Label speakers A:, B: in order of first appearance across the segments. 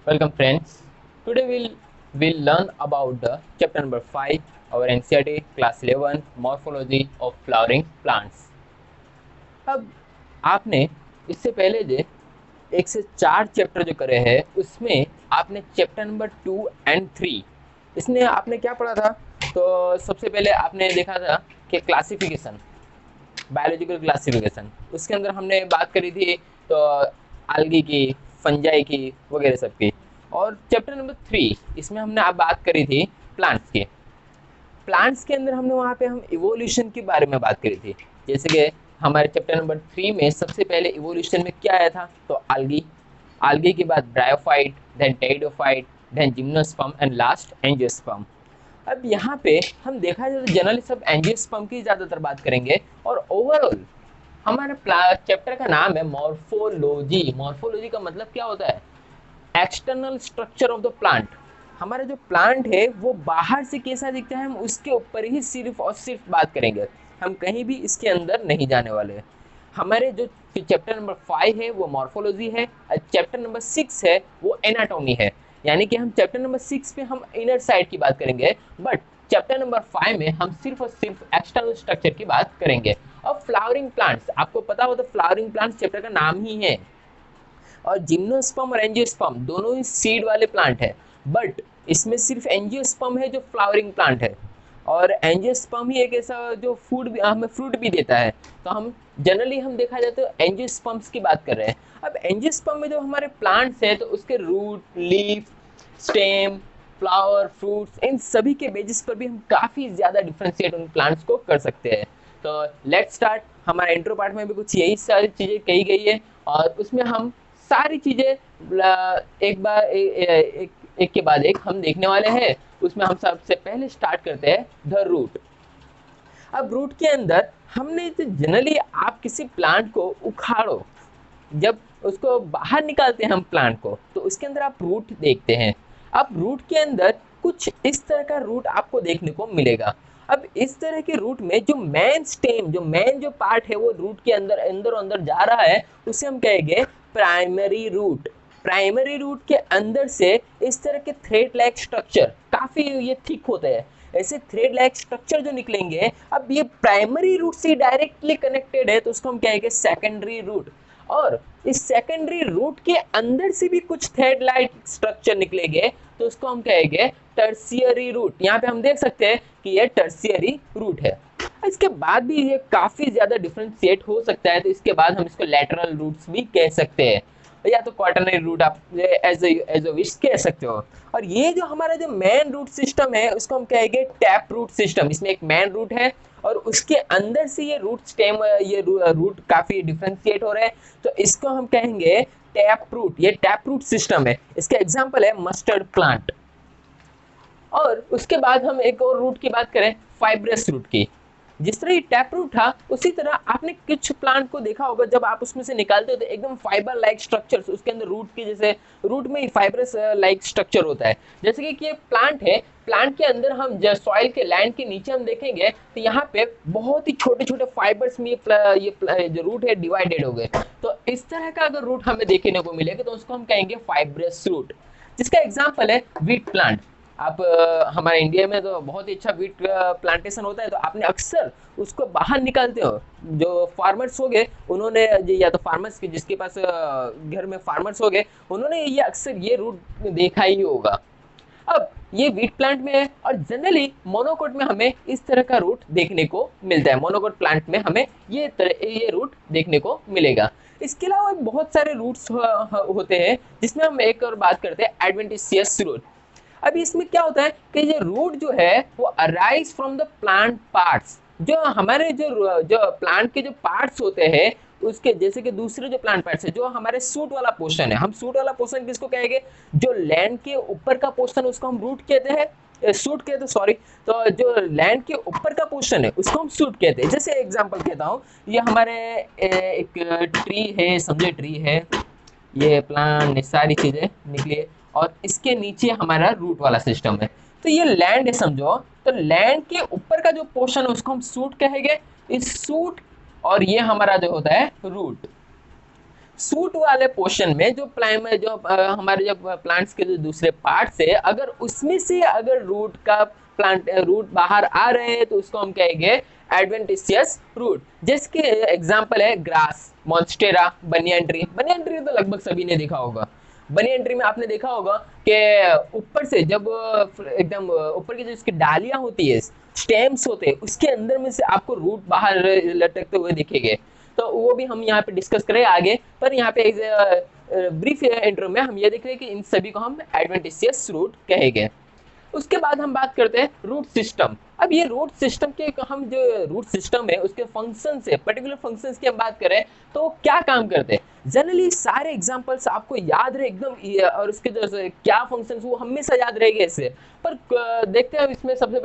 A: Welcome friends. Today we'll learn about the chapter number 5 our NCERT class 11 morphology of flowering plants. अब आपने इससे पहले जो 1 से 4 चैप्टर जो करे हैं उसमें आपने चैप्टर नंबर 2 और 3 इसमें आपने क्या पढ़ा था। तो सबसे पहले आपने देखा था कि क्लासिफिकेशन, बायोलॉजिकल क्लासिफिकेशन, उसके अंदर हमने बात करी थी तो आल्गी की, फंजाई की वगैरह सब की। और चैप्टर नंबर 3 इसमें हमने आप बात करी थी प्लांट्स की। प्लांट्स के अंदर हमने वहाँ पे हम इवोल्यूशन के बारे में बात करी थी। जैसे कि हमारे चैप्टर नंबर 3 में सबसे पहले इवोल्यूशन में क्या आया था, तो आल्गी, आल्गी के बाद bryophyte, then pteridophyte, then gymnosperm and last angiosperm. अब यहाँ पे हम देखा जाए तो जनरली सब एंजियोस्पर्म की ज़्यादातर बात करेंगे। और ओवरऑल हमारे चैप्टर का नाम है मॉर्फोलॉजी। मॉर्फोलॉजी का मतलब क्या होता है, external structure of the plant. हमारा जो प्लांट है वो बाहर से कैसा दिखता है हम उसके ऊपर ही सिर्फ और सिर्फ बात करेंगे, हम कहीं भी इसके अंदर नहीं जाने वाले। हमारे जो चैप्टर नंबर 5 है वो मॉर्फोलॉजी है, चैप्टर नंबर 6 है वो एनाटॉमी है। यानी कि हम चैप्टर नंबर 6 पे हम इनर साइड की बात करेंगे, बट चैप्टर नंबर 5 में हम सिर्फ और सिर्फ एक्सटर्नल स्ट्रक्चर की बात करेंगे। अब फ्लावरिंग प्लांट्स, आपको पता हो तो फ्लावरिंग प्लांट्स चैप्टर का नाम ही है। और जिम्नोस्पर्म और एंजियोस्पर्म दोनों ही सीड वाले प्लांट है, बट इसमें सिर्फ एंजियोस्पर्म है जो फ्लावरिंग प्लांट है। और एंजियोस्पर्म ही एक ऐसा जो फूड भी हमें फ्रूट भी देता है। तो हम जनरली हम देखा जाए तो एंजियोस्पर्म्स की बात कर रहे हैं। अब एंजियोस्पर्म में जो हमारे प्लांट्स हैं तो उसके root, leaf, stem, flower, fruits, इन सभी के बेसिस पर भी हम काफ़ी ज़्यादा डिफ्रेंशिएट उन प्लांट्स को कर सकते हैं। तो लेट्स स्टार्ट। हमारा इंट्रो पार्ट में भी कुछ यही सारी चीज़ें कही गई है और उसमें हम सारी चीज़ें एक बार एक के बाद एक हम देखने वाले हैं। उसमें हम सबसे पहले स्टार्ट करते हैं द रूट। अब रूट के अंदर हमने जनरली आप किसी प्लांट को उखाड़ो, जब उसको बाहर निकालते हैं हम प्लांट को तो उसके अंदर आप रूट देखते हैं। अब रूट के अंदर कुछ इस तरह का रूट आपको देखने को मिलेगा। अब इस तरह के रूट में जो मेन स्टेम, जो मेन जो पार्ट है वो रूट के अंदर अंदर अंदर जा रहा है, उसे हम कहेंगे प्राइमरी रूट। प्राइमरी रूट के अंदर से इस तरह के थ्रेड लाइक स्ट्रक्चर, काफी ये थिक होते हैं, ऐसे थ्रेड लाइक स्ट्रक्चर जो निकलेंगे। अब ये प्राइमरी रूट से डायरेक्टली कनेक्टेड है तो उसको हम कहेंगे सेकेंडरी रूट। और इस सेकेंडरी रूट के अंदर से भी कुछ थ्रेड लाइक स्ट्रक्चर निकलेंगे तो उसको हम कहेंगे टर्शियरी रूट। यहाँ पे हम देख सकते हैं कि ये टर्शियरी रूट है। इसके बाद भी ये काफी ज्यादा डिफरेंशिएट हो सकता है, तो इसके बाद हम इसको लैटरल रूट्स भी कह सकते हैं, या तो क्वाटरनरी रूट आप एज विश कह सकते हो। और ये जो हमारा जो मेन रूट सिस्टम है उसको हम कहेंगे टैप रूट सिस्टम। इसमें एक मेन रूट है और उसके अंदर से ये रूट स्टेम, ये रूट काफी डिफरेंशिएट हो रहे हैं तो इसको हम कहेंगे टैप रूट। ये टैप रूट सिस्टम है, इसका एग्जांपल है मस्टर्ड प्लांट। और उसके बाद हम एक और रूट की बात करें, फाइब्रस रूट की। जिस तरह ये टैप रूट था उसी तरह आपने कुछ प्लांट को देखा होगा, जब आप उसमें से निकालते हो तो एकदम फाइबर लाइक स्ट्रक्चर उसके अंदर रूट की, जैसे रूट में फाइब्रस लाइक स्ट्रक्चर होता है। जैसे कि ये प्लांट है, प्लांट के अंदर हम सॉइल के लैंड के नीचे हम देखेंगे तो यहाँ पे बहुत ही छोटे छोटे फाइबर्स में ये जो रूट है डिवाइडेड हो गए। तो इस तरह का अगर रूट हमें देखने को मिलेगा तो उसको हम कहेंगे फाइब्रस रूट, जिसका एग्जाम्पल है वीट प्लांट। आप हमारे इंडिया में तो बहुत ही अच्छा वीट प्लांटेशन होता है, तो आपने अक्सर उसको बाहर निकालते हो। जो फार्मर्स हो गए उन्होंने, या तो फार्मर्स के जिसके पास घर में फार्मर्स हो गए उन्होंने ये अक्सर ये रूट देखा ही होगा। अब ये वीट प्लांट में है और जनरली मोनोकोट में हमें इस तरह का रूट देखने को मिलता है। मोनोकोट प्लांट में हमें ये रूट देखने को मिलेगा। इसके अलावा बहुत सारे रूट्स होते हैं जिसमें हम एक और बात करते हैं एडवेंटिशियस रूट। अभी इसमें क्या होता है कि ये रूट जो है वो arise from the plant parts. जो हमारे जो प्लांट के जो पार्ट्स होते हैं उसके, जैसे कि दूसरे जो प्लांट पार्ट्स है, जो हमारे सूट वाला पोर्शन है, हम सूट वाला पोर्शन किसको कहेंगे, जो लैंड के ऊपर का पोर्शन उसको हम रूट कहते हैं, सूट कहते हैं सॉरी। तो जो लैंड के ऊपर का पोर्शन है उसको हम सूट कहते हैं। जैसे एग्जांपल कहता हूँ, ये हमारे एक ट्री है, समझे ट्री है, ये प्लांट सारी चीजें निकली है और इसके नीचे हमारा रूट वाला सिस्टम है। तो ये लैंड है समझो, तो लैंड के ऊपर का जो पोर्शन है उसको हम सूट कहेंगे, इस सूट, और ये हमारा जो होता है रूट। सूट वाले पोर्शन में जो प्लांट जो हमारे जो प्लांट्स के जो दूसरे पार्ट है, अगर उसमें से अगर रूट का प्लांट रूट बाहर आ रहे हैं तो उसको हम कहेंगे एडवेंटिशियस रूट। जिसके एग्जांपल है grass, monstera, banyan tree. Banyan tree तो लगभग सभी ने देखा होगा। बनियन ट्री में आपने देखा होगा कि ऊपर से जब एकदम ऊपर की जो इसकी डालियां होती है, स्टेम्स होते हैं, उसके अंदर में से आपको रूट बाहर लटकते हुए दिखेंगे। तो वो भी हम यहाँ पे डिस्कस करें आगे, पर यहाँ पे ब्रीफ इंट्रो में हम ये देख रहे हैं कि इन सभी को हम एडवेंटिशियस रूट कहेंगे। उसके बाद हम बात करते हैं रूट सिस्टम। अब ये रूट सिस्टम के हम जो रूट सिस्टम है उसके फंक्शन से, पर्टिकुलर फंक्शंस की हम बात करें तो क्या काम करते हैं। जनरली सारे एग्जांपल्स आपको याद रहे एकदम, और उसके जो क्या फंक्शंस वो हमेशा याद रहेंगे इससे। पर देखते हैं इसमें सबसे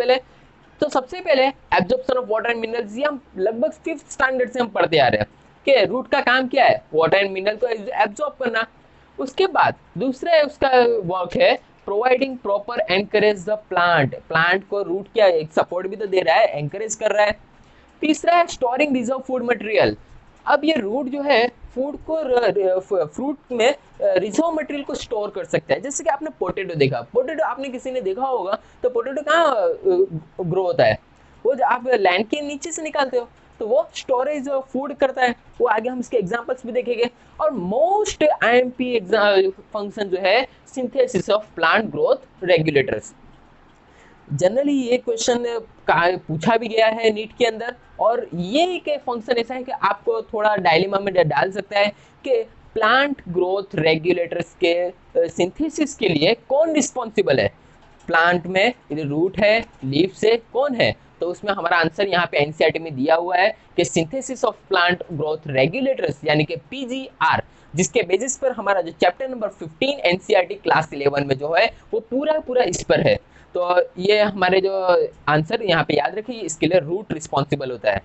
A: पहले absorption of water and minerals. ये हम लगभग 5th स्टैंडर्ड से हम पढ़ते आ रहे हैं कि रूट का काम क्या है, वाटर एंड मिनरल को एब्जॉर्ब करना। उसके बाद दूसरा उसका वर्क है providing proper encourage the plant. Plant को रूट क्या एक सपोर्ट भी तो दे रहा है, एनकरेज कर रहा है। तीसरा है स्टोरिंग रिजर्व फूड मटेरियल। अब ये रूट जो है फूड को फ्रूट में रिजर्व मटेरियल को स्टोर कर सकता है। जैसे कि आपने पोटैटो देखा, पोटैटो आपने किसी ने देखा होगा, तो पोटैटो कहाँ ग्रो होता है, वो जो आप लैंड के नीचे से निकालते हो, तो वो स्टोरेज फूड करता है। वो आगे हम इसके एग्जांपल्स भी देखेंगे। और मोस्ट आईएमपी फंक्शन जो है synthesis of plant growth regulators. Generally ये क्वेश्चन पूछा भी गया है नीट के अंदर, और ये एक फंक्शन ऐसा है कि आपको थोड़ा डायलेमा में डाल सकता है कि प्लांट ग्रोथ रेगुलेटर्स के सिंथेसिस के लिए कौन रिस्पॉन्सिबल है। प्लांट में रूट है, लीव्स है, कौन है। तो उसमें हमारा आंसर यहाँ पे एनसीईआरटी में दिया हुआ है कि synthesis of plant growth regulators यानी कि पीजीआर, जिसके बेसिस पर हमारा जो चैप्टर नंबर 15 एनसीईआरटी क्लास 11 में जो है वो पूरा इस पर है। तो ये हमारे जो आंसर यहाँ पे याद रखिए, इसके लिए रूट रिस्पॉन्सिबल होता है।